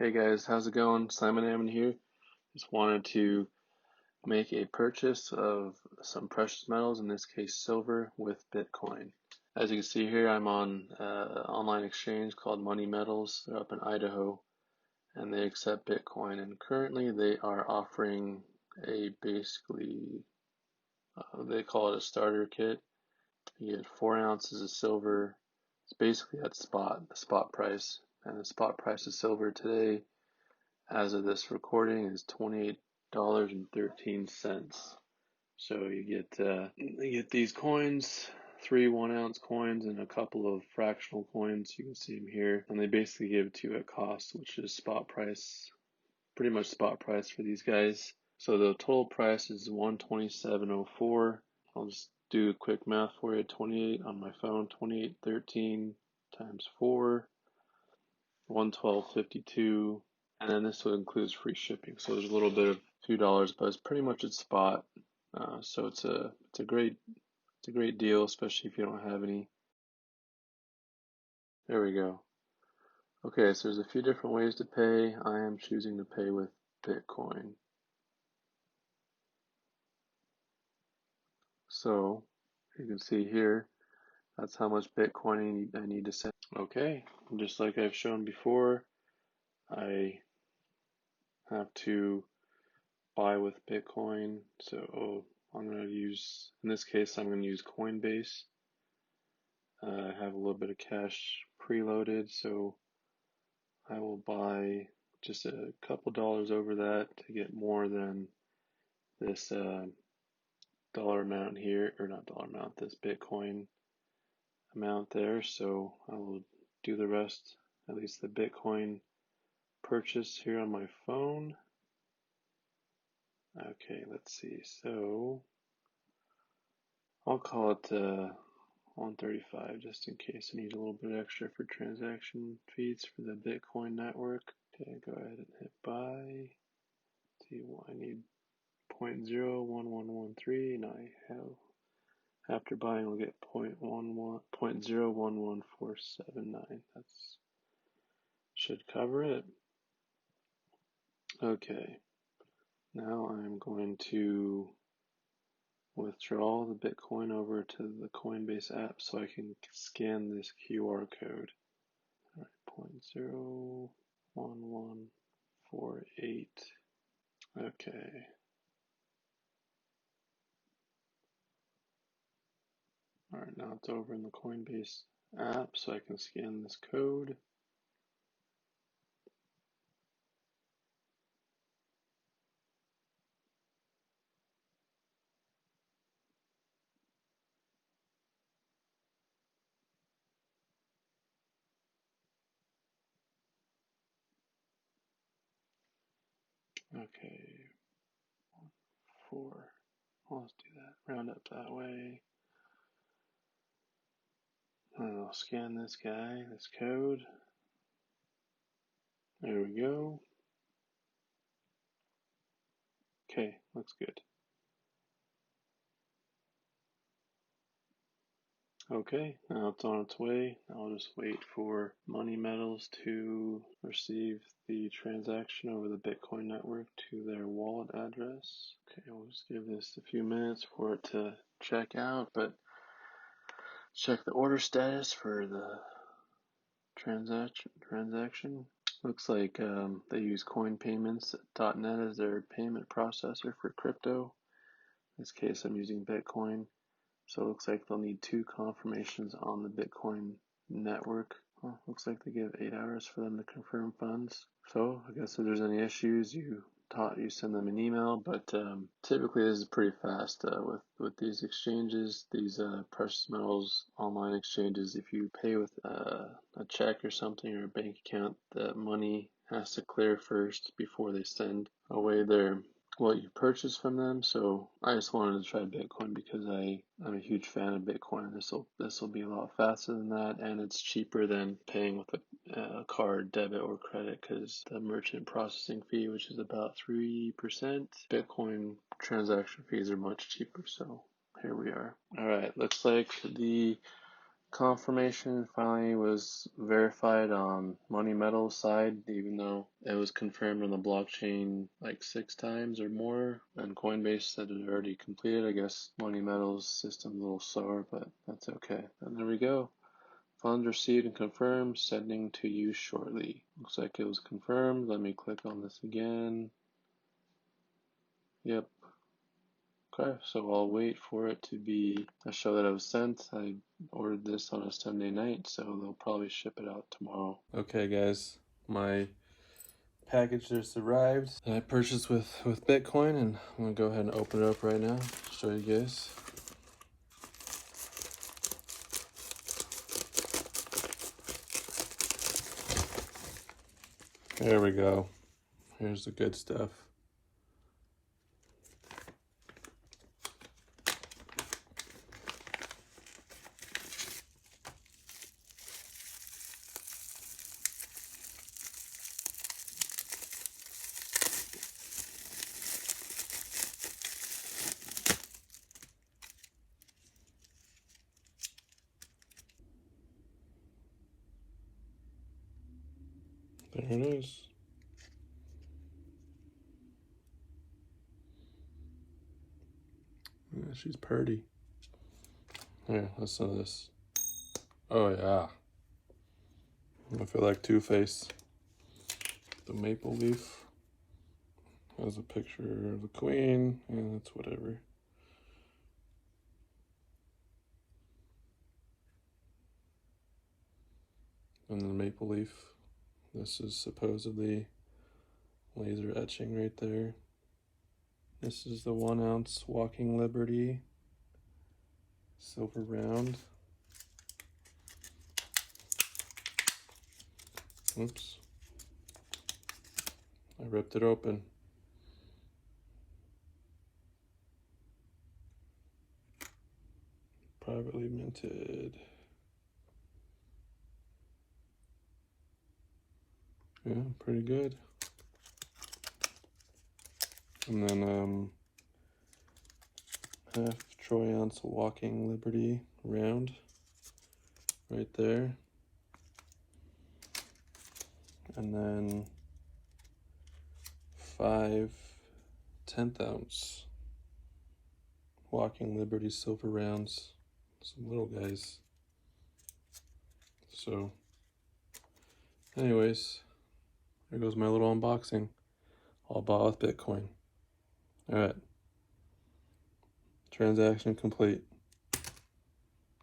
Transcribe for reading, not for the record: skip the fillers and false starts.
Hey guys, how's it going? Simon Ammon here. Just wanted to make a purchase of some precious metals, in this case silver, with Bitcoin. As you can see here, I'm on an online exchange called Money Metals. They're up in Idaho, and they accept Bitcoin. And currently, they are offering a they call it a starter kit. You get 4 ounces of silver. It's basically at the spot price, and the spot price of silver today, as of this recording, is $28.13. So you get these coins, 3 1-ounce coins and a couple of fractional coins. You can see them here, and they basically give it to you at cost, which is spot price, pretty much spot price for these guys. So the total price is $127.04. I'll just do a quick math for you. 28 on my phone, 28.13 times 4, 112.52. And then this will include free shipping, so there's a little bit of $2, but it's pretty much at spot. So it's a great deal, especially if you don't have any. There we go. Okay, so there's a few different ways to pay. I am choosing to pay with Bitcoin. So you can see here, that's how much Bitcoin I need to send. Okay, just like I've shown before, I have to buy with Bitcoin. So I'm going to use, in this case, I'm going to use Coinbase. I have a little bit of cash preloaded, so I will buy just a couple dollars over that to get more than this dollar amount here, or not dollar amount, this Bitcoin amount there. So I will do the rest, at least the Bitcoin purchase here on my phone. Okay, let's see. So I'll call it 135 just in case I need a little bit extra for transaction fees for the Bitcoin network. Okay, go ahead and hit buy. See, I need 0.01113, and I have, after buying, we'll get 0.011479. That's should cover it. Okay, now I'm going to withdraw the Bitcoin over to the Coinbase app so I can scan this QR code. All right, 0.01148. Okay. All right, now it's over in the Coinbase app, so I can scan this code. Okay, 4. Well, let's do that. Round up that way. And I'll scan this guy, this code. There we go. Okay, looks good. Okay, now it's on its way. I'll just wait for Money Metals to receive the transaction over the Bitcoin network to their wallet address. Okay, we'll just give this a few minutes for it to check out, but check the order status for the transaction. Looks like they use coinpayments.net as their payment processor for crypto. In this case, I'm using Bitcoin. So it looks like they'll need 2 confirmations on the Bitcoin network. Well, looks like they give 8 hours for them to confirm funds. So I guess if there's any issues, you send them an email, but typically this is pretty fast with these exchanges, these precious metals online exchanges. If you pay with a check or something or a bank account, the money has to clear first before they send away what you purchase from them. So I just wanted to try Bitcoin because I'm a huge fan of Bitcoin. This will be a lot faster than that, and it's cheaper than paying with a card, debit, or credit, because the merchant processing fee, which is about 3%, Bitcoin transaction fees are much cheaper. So here we are. All right, looks like the confirmation finally was verified on Money Metal's side, even though it was confirmed on the blockchain like 6 times or more, and Coinbase said it already completed. I guess Money Metal's system a little slower, but that's okay. And there we go. Funds received and confirmed, sending to you shortly. Looks like it was confirmed. Let me click on this again. Yep. Okay, so I'll wait for it to be a show that it was sent. I ordered this on a Sunday night, so they'll probably ship it out tomorrow. Okay, guys, my package just arrived that I purchased with Bitcoin, and I'm gonna go ahead and open it up right now, show you guys. There we go. Here's the good stuff. There it is. Yeah, she's pretty. Here, listen to this. Oh yeah. I feel like Two-Face. The maple leaf has a picture of the queen, and it's whatever. And the maple leaf. This is supposedly laser etching right there. This is the 1 ounce Walking Liberty silver round. Oops. I ripped it open. Privately minted. Yeah, pretty good. And then half troy ounce Walking Liberty round right there. And then 5 10th ounce Walking Liberty silver rounds. Some little guys. So anyways, there goes my little unboxing. All bought with Bitcoin. Alright. Transaction complete.